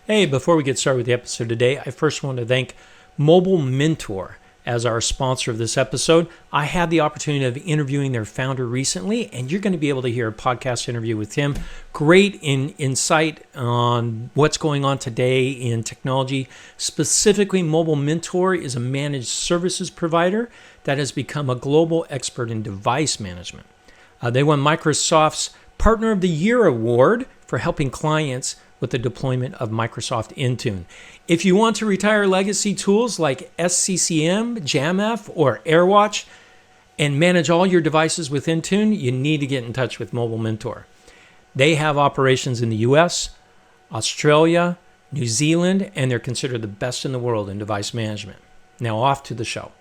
Hey, before we get started with the episode today, I first want to thank Mobile Mentor as our sponsor of this episode. I had the opportunity of interviewing their founder recently, and you're going to be able to hear a podcast interview with him. Great insight on what's going on today in technology. Specifically, Mobile Mentor is a managed services provider that has become a global expert in device management. They won Microsoft's Partner of the Year award for helping clients with the deployment of Microsoft Intune. If you want to retire legacy tools like SCCM, JAMF, or AirWatch and manage all your devices with Intune, you need to get in touch with Mobile Mentor. They have operations in the US, Australia, New Zealand, and they're considered the best in the world in device management. Now off to the show.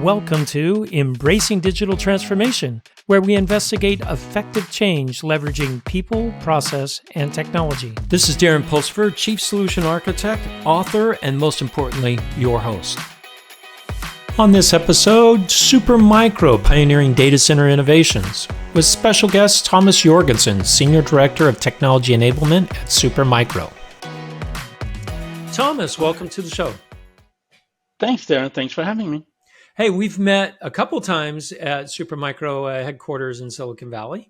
Welcome to Embracing Digital Transformation, where we investigate effective change leveraging people, process, and technology. This is Darren Pulsford, Chief Solution Architect, author, and most importantly, your host. On this episode, Supermicro pioneering data center innovations, with special guest Thomas Jorgensen, Senior Director of Technology Enablement at Supermicro. Thomas, welcome to the show. Thanks, Darren. Thanks for having me. Hey, we've met a couple times at Supermicro headquarters in Silicon Valley,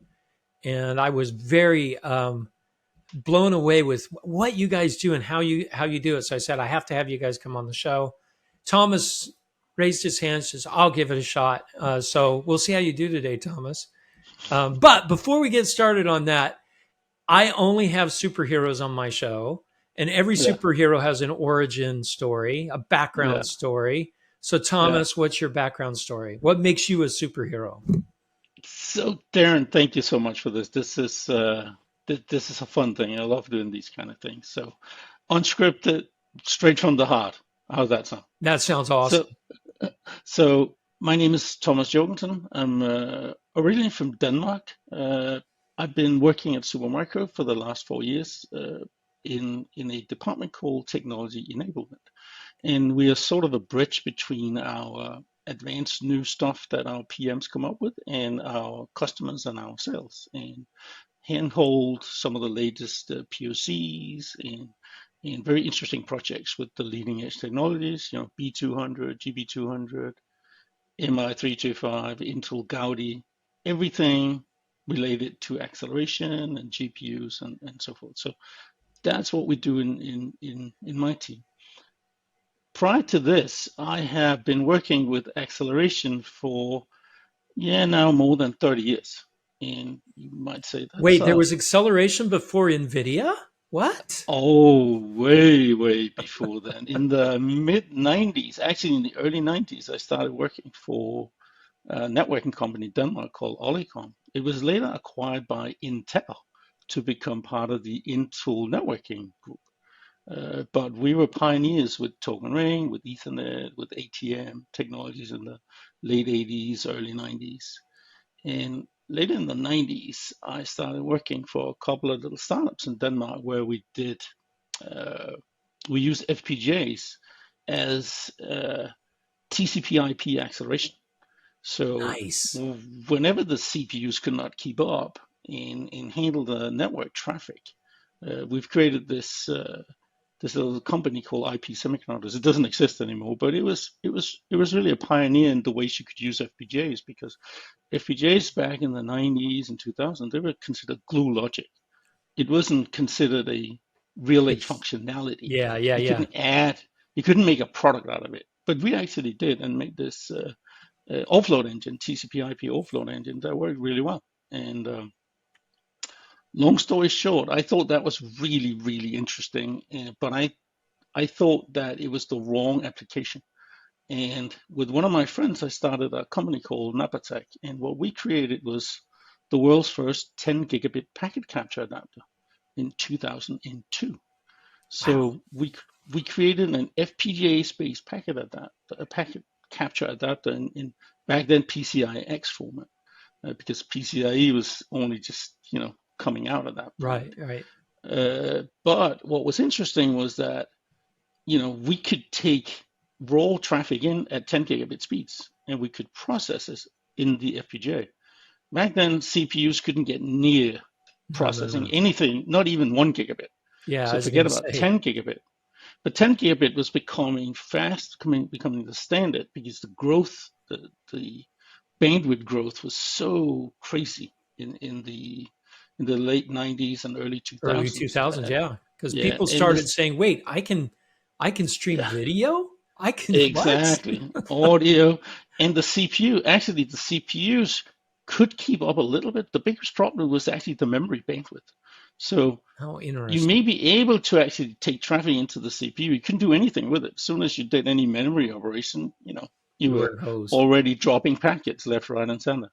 and I was very blown away with what you guys do and how you do it. So I said, I have to have you guys come on the show. Thomas raised his hand, says, I'll give it a shot. So we'll see how you do today, Thomas. But before we get started on that, I only have superheroes on my show, and every superhero has an origin story, a background story. So Thomas, what's your background story? What makes you a superhero? So Darren, thank you so much for this. This is a fun thing. I love doing these kind of things. So unscripted, straight from the heart. How's that sound? That sounds awesome. So my name is Thomas Jorgensen. I'm originally from Denmark. I've been working at Supermicro for the last 4 years in a department called Technology Enablement. And we are sort of a bridge between our advanced new stuff that our PMs come up with and our customers and our sales, and handhold some of the latest POCs and very interesting projects with the leading edge technologies, B200, GB200, MI325, Intel Gaudi, everything related to acceleration and GPUs and so forth. So that's what we do in my team. Prior to this, I have been working with acceleration for, now more than 30 years. And you might say that. Wait, there was acceleration before NVIDIA? What? Oh, way before then. In the mid 90s, actually in the early 90s, I started working for a networking company in Denmark called Olicom. It was later acquired by Intel to become part of the Intel networking group. But we were pioneers with Token Ring, with Ethernet, with ATM technologies in the late 80s, early 90s. And later in the 90s, I started working for a couple of little startups in Denmark where we used FPGAs as TCP/IP acceleration. So nice. Whenever the CPUs could not keep up and handle the network traffic, we've created this little company called IP Semiconductors. It doesn't exist anymore, but it was really a pioneer in the ways you could use FPGAs, because FPGAs back in the 90s and 2000s, they were considered glue logic. It wasn't considered a real age functionality. You couldn't make a product out of it, but we actually did and made this offload engine, TCP/IP offload engine that worked really well. And long story short, I thought that was really, really interesting, but I thought that it was the wrong application. And with one of my friends, I started a company called Napatech, and what we created was the world's first 10 gigabit packet capture adapter in 2002. So we created an FPGA-based packet capture adapter in back then PCI-X format, because PCIe was only just coming out of that point. Right. But what was interesting was that, we could take raw traffic in at 10 gigabit speeds and we could process this in the FPGA. Back then, CPUs couldn't get near processing anything, not even 1 gigabit. Yeah, I So was forget going to about say. 10 gigabit. But 10 gigabit was becoming fast, becoming the standard because the growth, the bandwidth growth was so crazy in the late 90s and early Early 2000s 2000s, that yeah, because yeah, people and started this saying, "Wait, I can stream yeah, video? I can what?" exactly. Audio and the CPU, actually the CPUs could keep up a little bit. The biggest problem was actually the memory bandwidth. So Oh, you interesting. may be able to actually take traffic into the CPU. You couldn't do anything with it. As soon as you did any memory operation, you You were were hosed. already dropping packets left, right, and center.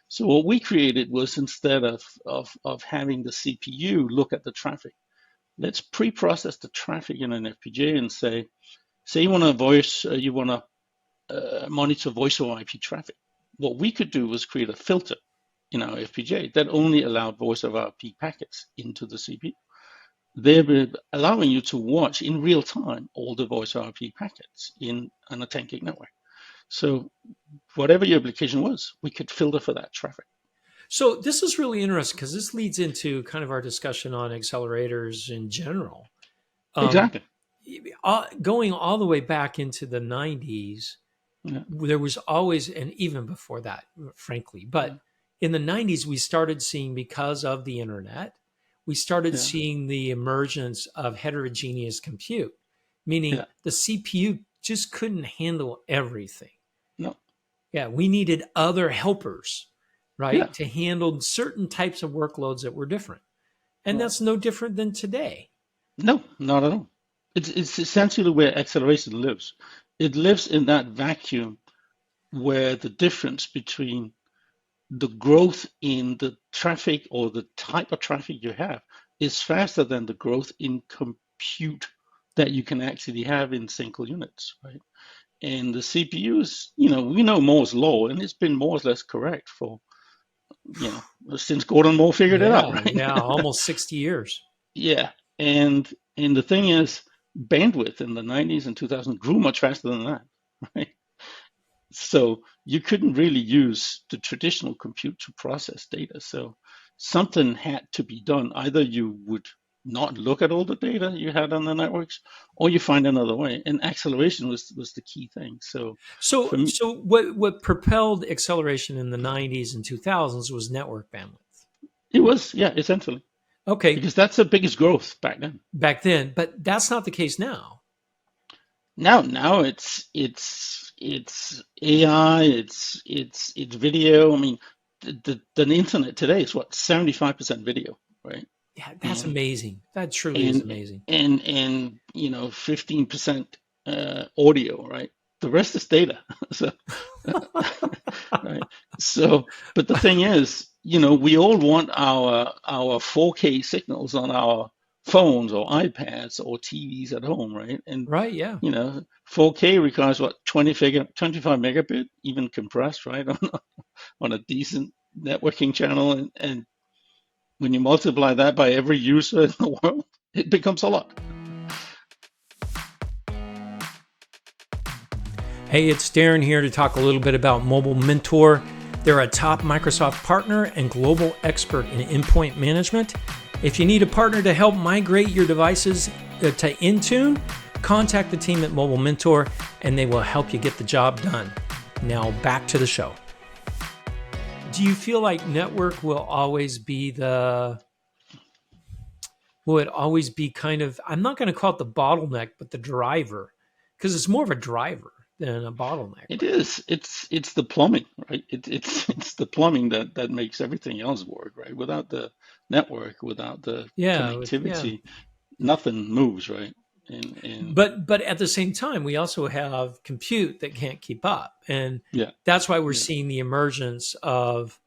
So what we created was instead of having the CPU look at the traffic, let's pre-process the traffic in an FPGA and say you want to monitor voice over IP traffic. What we could do was create a filter in our FPGA that only allowed voice over IP packets into the CPU, thereby allowing you to watch in real time all the voice over IP packets in on a 10 gig network. So whatever your application was, we could filter for that traffic. So this is really interesting because this leads into kind of our discussion on accelerators in general. Um, Exactly. Going all the way back into the 90s, Yeah. there was always, and even before that, frankly, Yeah. but in the 90s, we started seeing, because of the internet, we started Yeah. seeing the emergence of heterogeneous compute, meaning Yeah. the CPU just couldn't handle everything. No. Yeah, we needed other helpers, Yeah. right, to handle certain types of workloads that were different. And Right. that's no different than today. No, not at all. It's essentially where acceleration lives. It lives in that vacuum where the difference between the growth in the traffic or the type of traffic you have is faster than the growth in compute that you can actually have in single units, right? And the CPUs, we know Moore's law, and it's been more or less correct for, since Gordon Moore figured it out, Yeah, right? yeah, almost 60 years. Yeah, and the thing is, bandwidth in the 90s and 2000 grew much faster than that, right? So you couldn't really use the traditional compute to process data. So something had to be done. Either you would not look at all the data you had on the networks, or you find another way. And acceleration was the key thing. So So, for me, so what propelled acceleration in the 90s and 2000s was network bandwidth. it was, yeah, essentially, Okay, because that's the biggest growth back then. back then, but that's not the case now. Now it's AI, it's video. I mean, the internet today is what 75% video, right? Yeah, that's And amazing. That truly is and amazing. and 15% audio, right? The rest is data. So right. So, but the thing is, we all want our 4K signals on our phones or iPads or TVs at home, right? And Right, yeah. 4K requires what 25 megabit, even compressed, right, on a decent networking channel, and when you multiply that by every user in the world, it becomes a lot. Hey, it's Darren here to talk a little bit about Mobile Mentor. They're a top Microsoft partner and global expert in endpoint management. If you need a partner to help migrate your devices to Intune, contact the team at Mobile Mentor and they will help you get the job done. Now back to the show. Do you feel like network will always be kind of, I'm not going to call it the bottleneck, but the driver, because it's more of a driver than a bottleneck, It right? is. It's the plumbing, right? It's the plumbing that makes everything else work, right? Without the network, without the Yeah. connectivity, nothing moves, right? And But at the same time, we also have compute that can't keep up, and yeah, that's why we're yeah, seeing the emergence of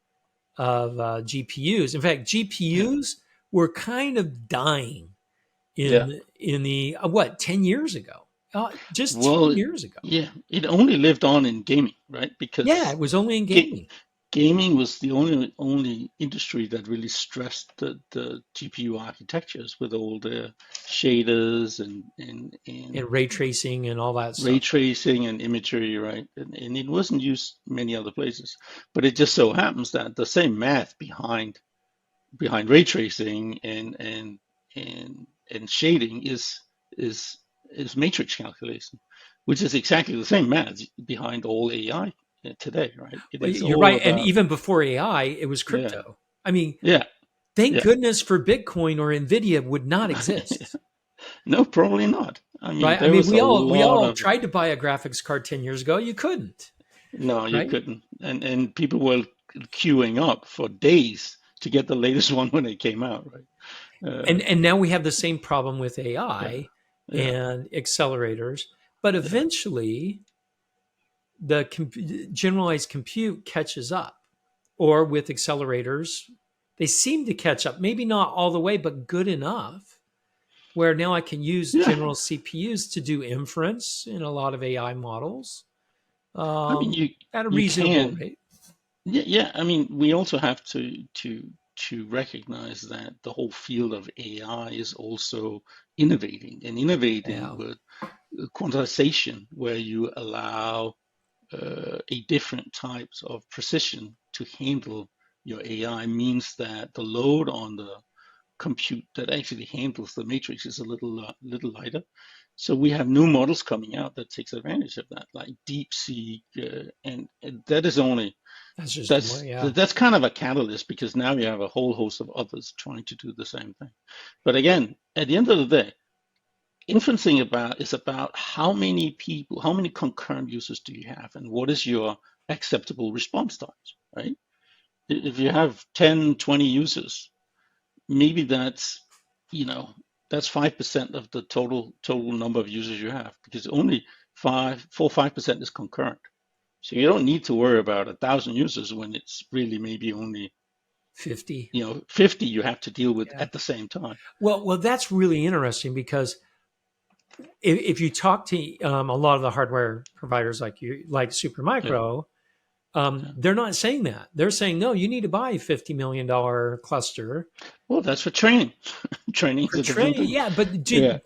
GPUs. In fact, yeah, GPUs were kind of dying yeah. in the what 10 years ago, just ten Well, years ago. yeah, it only lived on in gaming, right? Yeah, Because it was only in ga gaming. gaming was the only industry that really stressed the GPU architectures with all the shaders and And ray tracing and all that ray stuff. tracing and imagery, right? And it wasn't used many other places. But it just so happens that the same math behind ray tracing and and shading is matrix calculation, which is exactly the same math behind all AI today, right? It Well, is you're all right. And about, even before AI, it was yeah, crypto. I mean, yeah, thank yeah. goodness for Bitcoin or Nvidia would not exist. No, probably not. I mean, Right? I there mean, was a we lot all of, tried to buy a graphics card 10 years ago. You couldn't, no, you right? couldn't. And people were queuing up for days to get the latest one when it came out, right? And now we have the same problem with Yeah, AI yeah, and accelerators, but yeah. eventually the generalized compute catches up, or with accelerators, they seem to catch up. Maybe not all the way, but good enough where now I can use Yeah, general CPUs to do inference in a lot of AI models I mean, at a you reasonable can. rate. Yeah, yeah. I mean, we also have to recognize that the whole field of AI is also innovating Yeah, with quantization, where you allow a different types of precision to handle your AI, means that the load on the compute that actually handles the matrix is a little lighter. So we have new models coming out that takes advantage of that, like DeepSeek, and that is only that's just more. that's Yeah, that's kind of a catalyst because now you have a whole host of others trying to do the same thing. But again, at the end of the day, inferencing is about how many people, how many concurrent users do you have, and what is your acceptable response times, right? If you have 10, 20 users, maybe you know, that's 5% of the total number of users you have, because only 5% is concurrent. So you don't need to worry about 1,000 users when it's really maybe only 50. 50 you have to deal with Yeah. at the same time. Well, that's really interesting because if you talk to a lot of the hardware providers like you, like Yeah, Supermicro, yeah. they're not saying that. They're saying no, you need to buy a $50 million cluster Well, that's for training. Training is for a different training. thing. Yeah, but Yeah.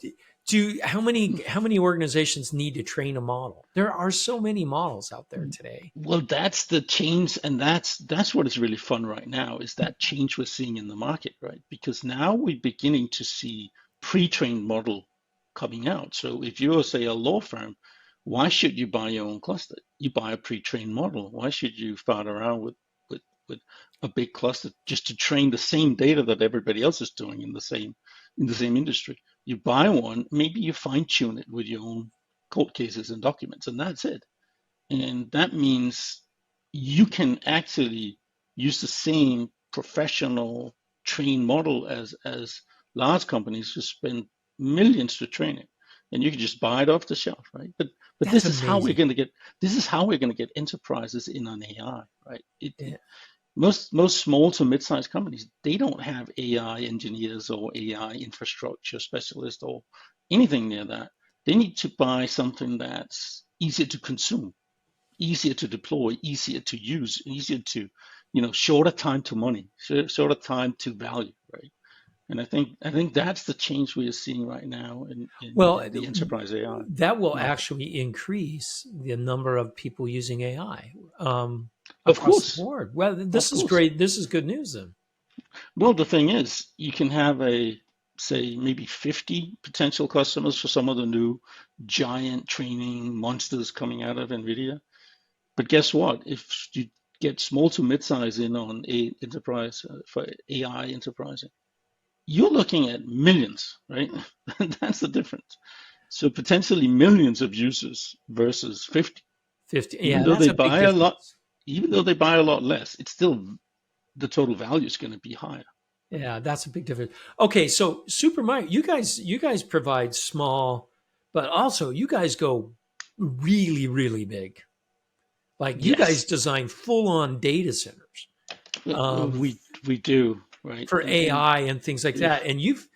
do how many organizations need to train a model? There are so many models out there today. Well, that's the change, and that's what is really fun right now, is that change we're seeing in the market, right? Because now we're beginning to see pre-trained model coming out. So if you're, say, a law firm, why should you buy your own cluster? You buy a pre-trained model. Why should you fart around with a big cluster just to train the same data that everybody else is doing in the same industry? You buy one, maybe you fine tune it with your own court cases and documents, and that's it. And that means you can actually use the same professional trained model as large companies who spend millions to train it. And you can just buy it off the shelf, right? But That's this is how we're amazing. going to get this is how we're going to get enterprises in on AI, right? Yeah, Most small to mid-sized companies, they don't have AI engineers or AI infrastructure specialists or anything near that. They need to buy something that's easier to consume, easier to deploy, easier to use, easier to, shorter time to money, shorter time to value, right? And I think that's the change we are seeing right now well, in the enterprise AI that will market. actually increase the number of people using AI Of across the course, board. Well, of this is course. great. This is good news then. Well, the thing is, you can have say maybe 50 potential customers for some of the new giant training monsters coming out of NVIDIA. But guess what? If you get small to mid-size in on a enterprise for AI enterprise, you're looking at millions, right? That's the difference. So potentially millions of users versus 50. 50. Even Yeah, though that's they a big buy a lot, difference. even though they buy a lot less, it's still the total value is going to be higher. Right? Yeah, that's a big difference. Okay, so Super Mario, you guys provide small, but also you guys go really, really big. Like you guys Yes, design full on data centers um, we do, right? for And AI and things like yeah, that. And you've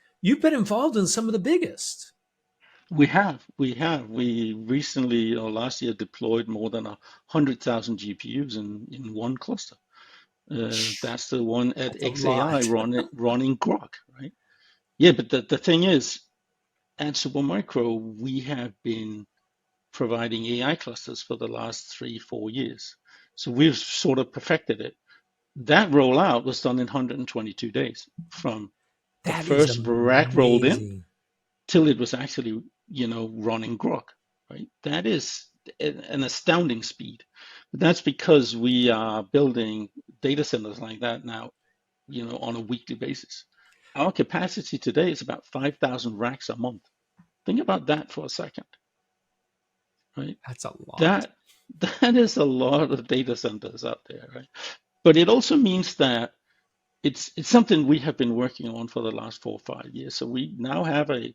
been involved in some of the biggest. we recently or last year deployed more than 100,000 GPUs in one cluster. That's the one at That's a XAI lot. running Grok, right? Yeah, but the thing is, at Supermicro, we have been providing AI clusters for the last 3, 4 years. So we've sort of perfected it. That rollout was done in 122 days from the That is first rack rolled in amazing. till it was actually, running grok, right? That is an astounding speed. But that's because we are building data centers like that now, on a weekly basis. Our capacity today is about 5,000 racks a month. Think about that for a second, right? That's a lot. That that is a lot of data centers out there, right? But it also means that it's something we have been working on for the last 4 or 5 years. So we now have a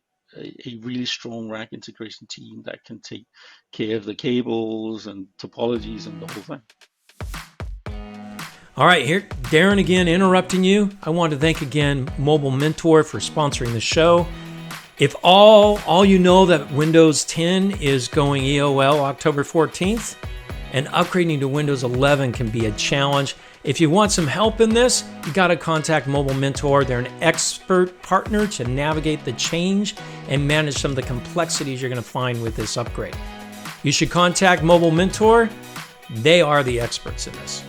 really strong rack integration team that can take care of the cables and topologies and the whole thing. All right, here, Darren again, interrupting you. I want to thank again Mobile Mentor for sponsoring the show. If all you know that Windows 10 is going EOL October 14th, and upgrading to Windows 11 can be a challenge. If you want some help in this, you got to contact Mobile Mentor. They're an expert partner to navigate the change and manage some of the complexities you're going to find with this upgrade. You should contact Mobile Mentor. They are the experts in this.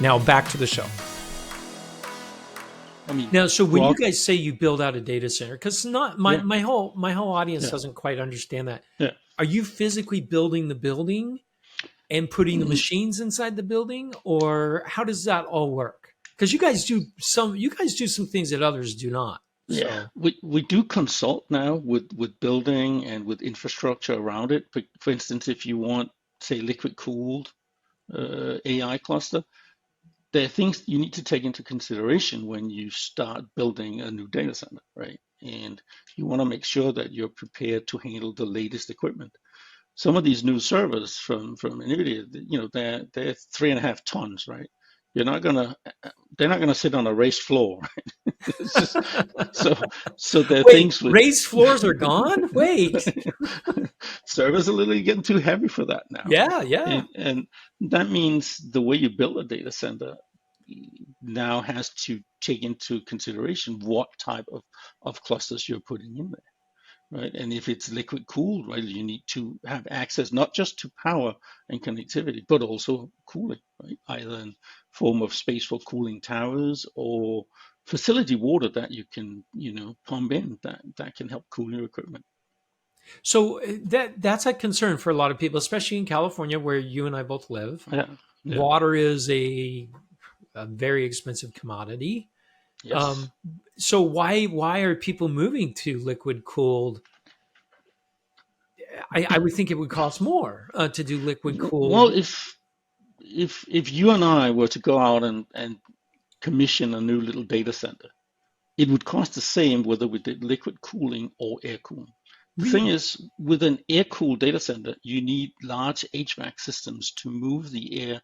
Now back to the show. Now, so when you guys say you build out a data center, because not my whole audience doesn't quite understand that. Yeah. Are you physically building the building and putting the machines inside the building, or how does that all work? Because you guys do some things that others do not. So. Yeah, we do consult now with building and with infrastructure around it. For instance, if you want, say, liquid cooled AI cluster, there are things you need to take into consideration when you start building a new data center, right? And you want to make sure that you're prepared to handle the latest equipment. Some of these new servers from NVIDIA, they're 3.5 tons, right? They're not gonna sit on a raised floor, right? It's just, so there are things with raised floors are gone. Wait, servers are literally getting too heavy for that now. Yeah. And that means the way you build a data center now has to take into consideration what type of clusters you're putting in there, right? And if it's liquid cooled, right, you need to have access not just to power and connectivity, but also cooling, right? Either in form of space for cooling towers or facility water that you can, pump in that can help cool your equipment. So that's a concern for a lot of people, especially in California, where you and I both live. Yeah. Water is a very expensive commodity. Yes. So why are people moving to liquid cooled? I would think it would cost more to do liquid cooled. Well, if you and I were to go out and commission a new little data center, it would cost the same whether we did liquid cooling or air cooling. The thing is, with an air-cooled data center, you need large HVAC systems to move the air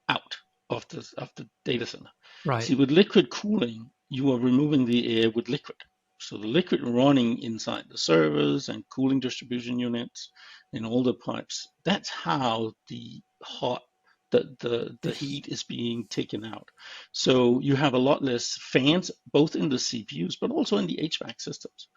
out of the data center. Right. See, with liquid cooling, you are removing the air with liquid. So the liquid running inside the servers and cooling distribution units and all the pipes, that's how the heat is being taken out. So you have a lot less fans, both in the CPUs, but also in the HVAC systems.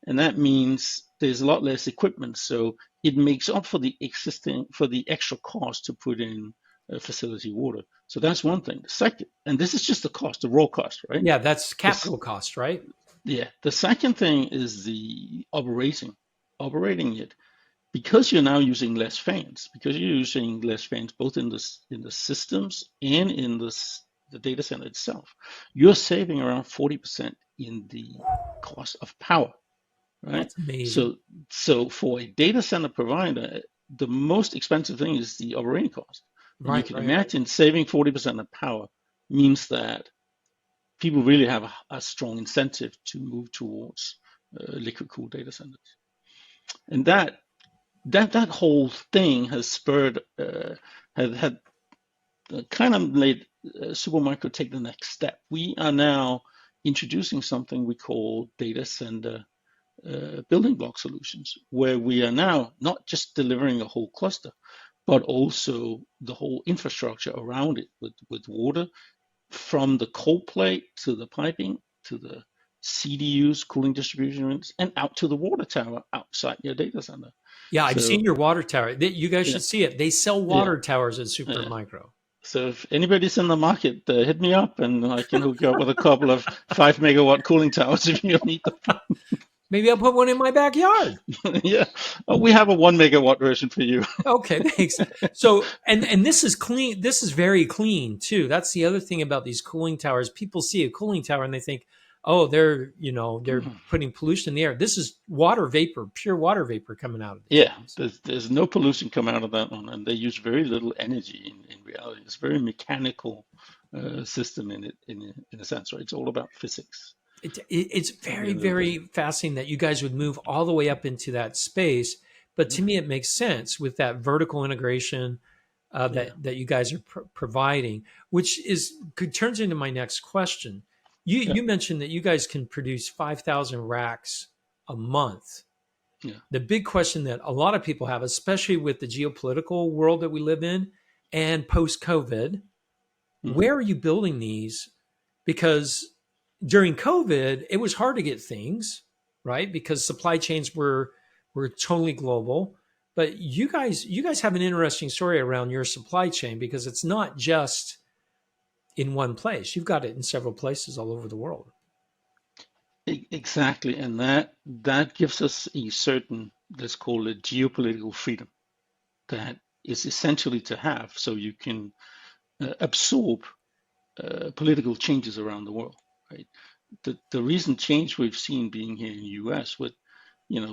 And that means there's a lot less equipment. So it makes up for the extra cost to put in facility water. So that's one thing. The second, and this is just the cost, the raw cost, right? Yeah, that's capital cost, right? Yeah. The second thing is the operating it. Because you're now using less fans, because you're using less fans both in the systems and in the data center itself, you're saving around 40% in the cost of power, right? That's amazing. So for a data center provider, the most expensive thing is the operating cost. And you can imagine saving 40% of power means that people really have a strong incentive to move towards liquid cooled data centers, and that whole thing has spurred, had kind of made Supermicro take the next step. We are now introducing something we call data center building block solutions, where we are now not just delivering a whole cluster, but also the whole infrastructure around it with water, from the cold plate to the piping to the CDUs, cooling distribution units, and out to the water tower outside your data center. Yeah, I've seen your water tower. You guys should see it. They sell water towers at Supermicro. So if anybody's in the market, hit me up and I can hook you up with a couple of 5 megawatt cooling towers if you need them. Maybe I'll put one in my backyard. Yeah, we have a 1 megawatt version for you. Okay, thanks. So, and this is clean. This is very clean too. That's the other thing about these cooling towers. People see a cooling tower and they think, oh, they're putting pollution in the air. This is water vapor, pure water vapor coming out of these Yeah, things. there's no pollution come out of that one, and they use very little energy in reality. It's a very mechanical system in a sense, right? It's all about physics It's at the very, end of the day. very fascinating that you guys would move all the way up into that space. But to Yeah, me, it makes sense with that vertical integration yeah, that you guys are providing, which turns into my next question. yeah, You mentioned that you guys can produce 5,000 racks a month. yeah. The big question that a lot of people have, especially with the geopolitical world that we live in and post COVID, Hmm. where are you building these? Because during COVID, it was hard to get things, right? Because supply chains were totally global. But you guys have an interesting story around your supply chain because it's not just in one place. You've got it in several places all over the world. Exactly, and that gives us a certain, let's call it geopolitical freedom that is essentially to have, so you can absorb political changes around the world, right? The recent change we've seen being here in the U.S. with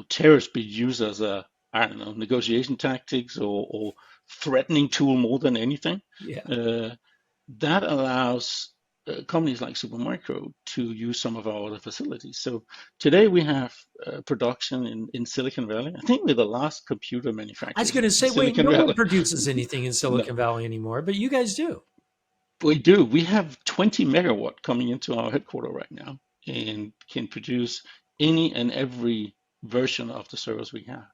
tariffs be used as a, I don't know, negotiation tactics or threatening tool more than anything. Yeah. Uh, that allows companies like Supermicro to use some of our other facilities. So today we have production in Silicon Valley. I think we're the last computer I was manufacturers going to in say, wait, Silicon no one Valley. produces anything in No, Silicon Valley anymore, but you guys do. we do. We have 20 megawatt coming into our headquarter right now and can produce any and every version of the servers we have.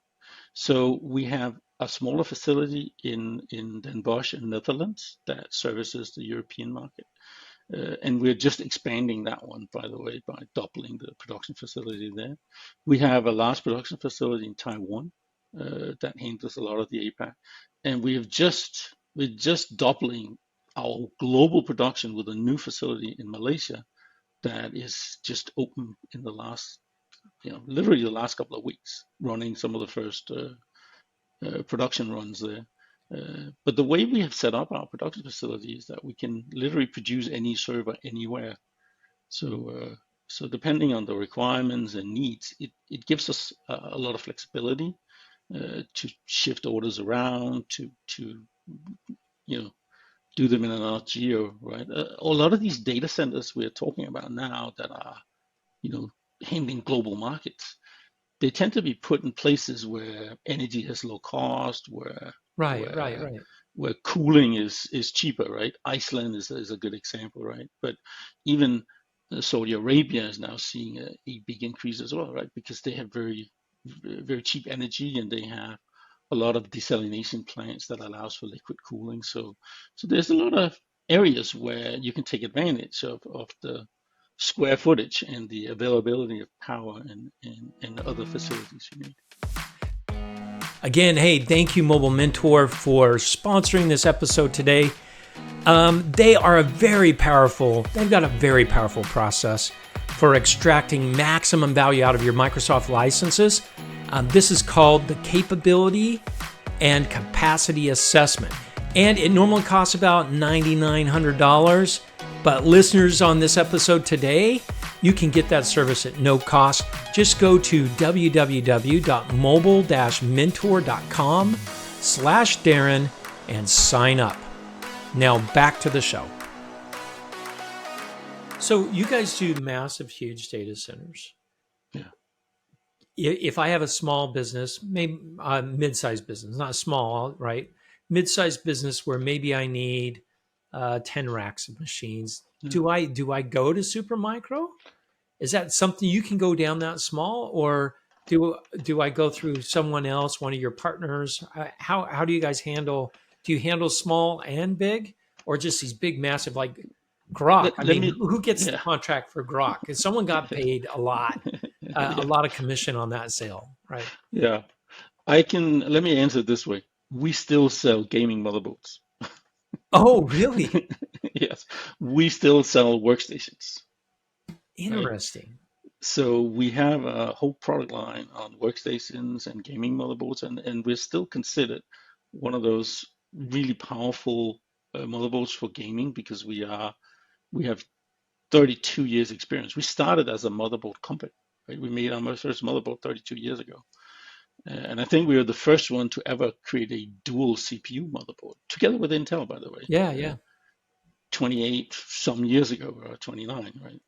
So we have a smaller facility in Den Bosch in Netherlands that services the European market. And we're just expanding that one, by the way, by doubling the production facility there. We have a large production facility in Taiwan that handles a lot of the APAC, and we're just doubling our global production with a new facility in Malaysia that is just open in the last, literally the last couple of weeks, running some of the first production runs there. But the way we have set up our production facility is that we can literally produce any server anywhere. So depending on the requirements and needs, it gives us a lot of flexibility to shift orders around, to you know do them in an geo, right? A lot of these data centers we're talking about now that are you know handling global markets, they tend to be put in places where energy has low cost, Right, right, where right. where cooling is cheaper, right? Iceland is a good example, right? But even Saudi Arabia is now seeing a big increase as well, right? Because they have very cheap energy and they have a lot of desalination plants that allows for liquid cooling. So there's a lot of areas where you can take advantage of the square footage and the availability of power and other facilities you need. Again, hey, thank you, Mobile Mentor, for sponsoring this episode today. They are they've got a very powerful process for extracting maximum value out of your Microsoft licenses. This is called the Capability and Capacity Assessment. And it normally costs about $9,900. But listeners on this episode today, you can get that service at no cost. Just go to www.mobile-mentor.com/Darren and sign up. Now back to the show. So you guys do massive, huge data centers. Yeah. If I have a small business, maybe a mid-sized business, not small, right? Mid-sized business where maybe I need 10 racks of machines. Yeah. Do I go to Supermicro? Is that something you can go down that small, or do I go through someone else, one of your partners? How do you guys handle? Do you handle small and big, or just these big, massive like Grok? I Let mean, me, who gets the yeah. contract for Grok? Because someone got paid a Yeah. lot of commission on that sale, right? Yeah. Let me answer it this way. We still sell gaming motherboards. Oh, really? Yes. We still sell workstations, right? Interesting. So we have a whole product line on workstations and gaming motherboards, and we're still considered one of those really powerful motherboards for gaming because we have 32 years experience. We started as a motherboard company, right? We made our first motherboard 32 years ago. And I think we were the first one to ever create a dual CPU motherboard, together with Intel, by the way, Yeah, yeah. 28 some years ago, or 29, right?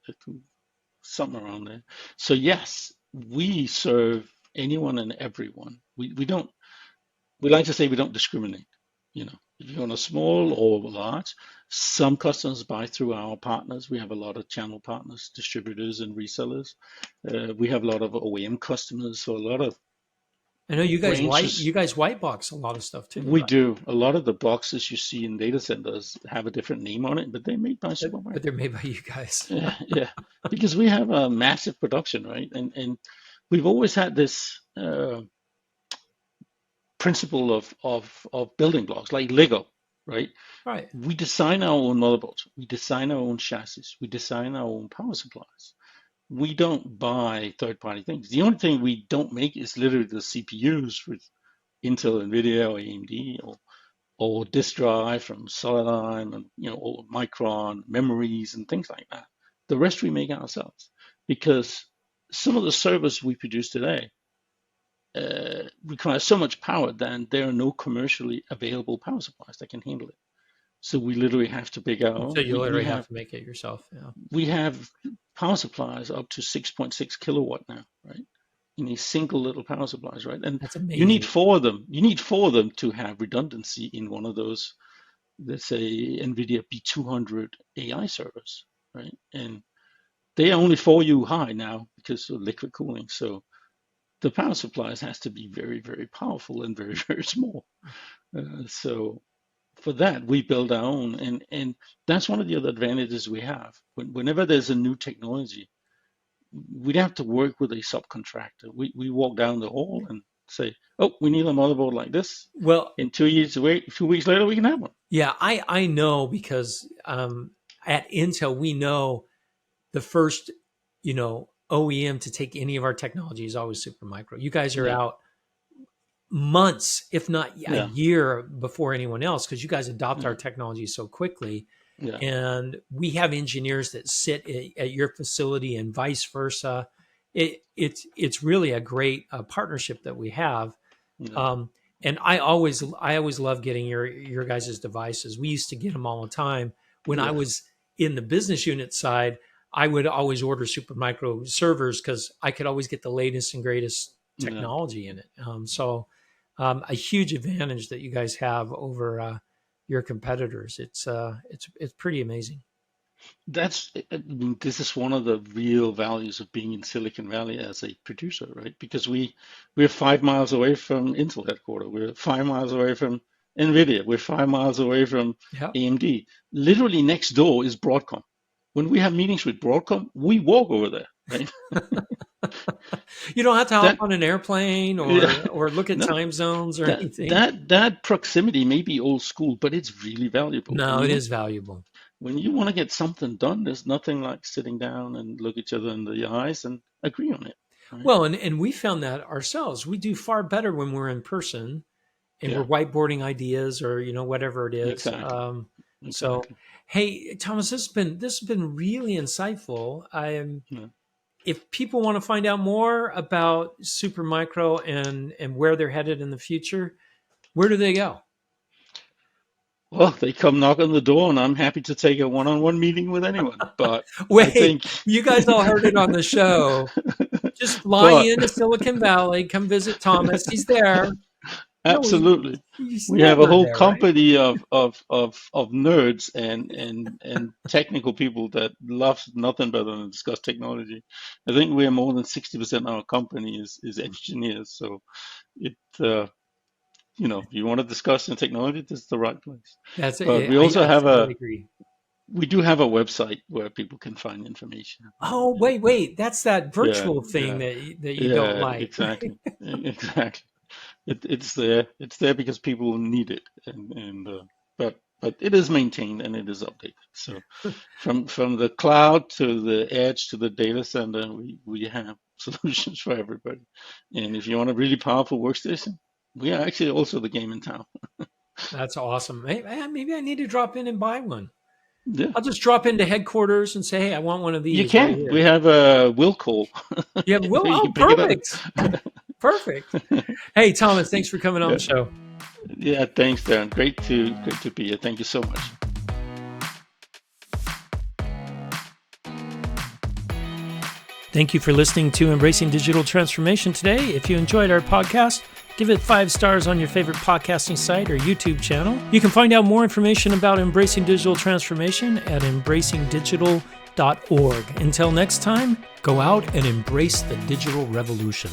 Something around there. So yes, we serve anyone and everyone. We don't, we like to say we don't discriminate. You know, if you're on a small or large, some customers buy through our partners. We have a lot of channel partners, distributors, and resellers. We have a lot of OEM customers, so a lot of I know you branches. guys white box a lot of stuff too, We right? do. A lot of the boxes you see in data centers have a different name on it, but they're made by But Supermicro. they're made by you guys. Yeah, yeah. Because we have a massive production, right? And we've always had this principle of building blocks, like Lego, right? Right. We design our own motherboards, we design our own chassis, we design our own power supplies. We don't buy third-party things. The only thing we don't make is literally the CPUs with Intel, NVIDIA, or AMD, or disk drive from Solidigm, and or Micron memories and things like that. The rest we make ourselves because some of the servers we produce today require so much power that there are no commercially available power supplies that can handle it. So we literally have to pick our So own. you literally have to make it yourself. Yeah. We have power supplies up to 6.6 kilowatt now, right? In a single little power supplies, right? And That's you need amazing. four of them. You need four of them to have redundancy in one of those, let's say, NVIDIA B200 AI servers, right? And they are only 4U high now because of liquid cooling. So the power supplies has to be very, very powerful and very, very small. So for that, we build our own, and that's one of the other advantages we have. Whenever there's a new technology, we don't have to work with a subcontractor. We walk down the hall and say, "Oh, we need a motherboard like this." Well, In 2 years, wait, a few weeks later, we can have one. yeah, I know because at Intel we know the first OEM to take any of our technology is always Supermicro. You guys are Yeah, out months, if not a yeah, year before anyone else because you guys adopt our yeah, technology so quickly. yeah, And we have engineers that sit at your facility and vice versa. It's really a great partnership that we have. yeah, Um, and I always love getting your guys' devices. We used to get them all the time when I yeah, was in the business unit side. I would always order Supermicro servers because I could always get the latest and greatest yeah. technology in it. So a huge advantage that you guys have over your competitors. It's pretty amazing. I mean, this is one of the real values of being in Silicon Valley as a producer, right? Because we're 5 miles away from Intel headquarters. We're 5 miles away from NVIDIA. We're 5 miles away from Yeah. AMD. Literally next door is Broadcom. When we have meetings with Broadcom, we walk over there, right? You don't have to hop That, on an airplane yeah, or look at no, time zones or that anything. that that proximity may be old school, but it's really valuable. No, it is valuable. When you want to get something done, there's nothing like sitting down and look each other in the eyes and agree on it, right? Well, and we found that ourselves. We do far better when we're in person and we're Yeah, whiteboarding ideas or whatever it is. exactly, So, exactly. hey, Thomas, this has been really insightful. Yeah. If people want to find out more about Supermicro and where they're headed in the future, where do they go? Well, they come knock on the door, and I'm happy to take a one-on-one meeting with anyone. But I Wait, think, you guys all heard it on the show. Just fly but into Silicon Valley, come visit Thomas. He's there. No, absolutely, he's we have a never whole there, right? company of nerds and technical people that love nothing better than discuss technology. I think we're more than 60% of our company is engineers. So it you want to discuss in technology, this is the right place. That's But it. we also I have totally agree. we do have a website where people can find information. Oh, wait. That's that Yeah, virtual thing yeah, that you don't yeah, like. exactly, exactly. It's there. It's there because people need it, and but but it is maintained and it is updated. So from the cloud to the edge to the data center, we have solutions for everybody. And if you want a really powerful workstation, we are actually also the game in town. That's awesome. Maybe I need to drop in and buy one. Yeah, I'll just drop into headquarters and say, hey, I want one of these. you can. Right here. We have a will call. Yeah, well, You oh, can pick it up. perfect. Perfect. Hey, Thomas, thanks for coming on the show. Yeah, thanks, Darren. Great to be here. Thank you so much. Thank you for listening to Embracing Digital Transformation today. If you enjoyed our podcast, give it 5 stars on your favorite podcasting site or YouTube channel. You can find out more information about Embracing Digital Transformation at embracingdigital.org. Until next time, go out and embrace the digital revolution.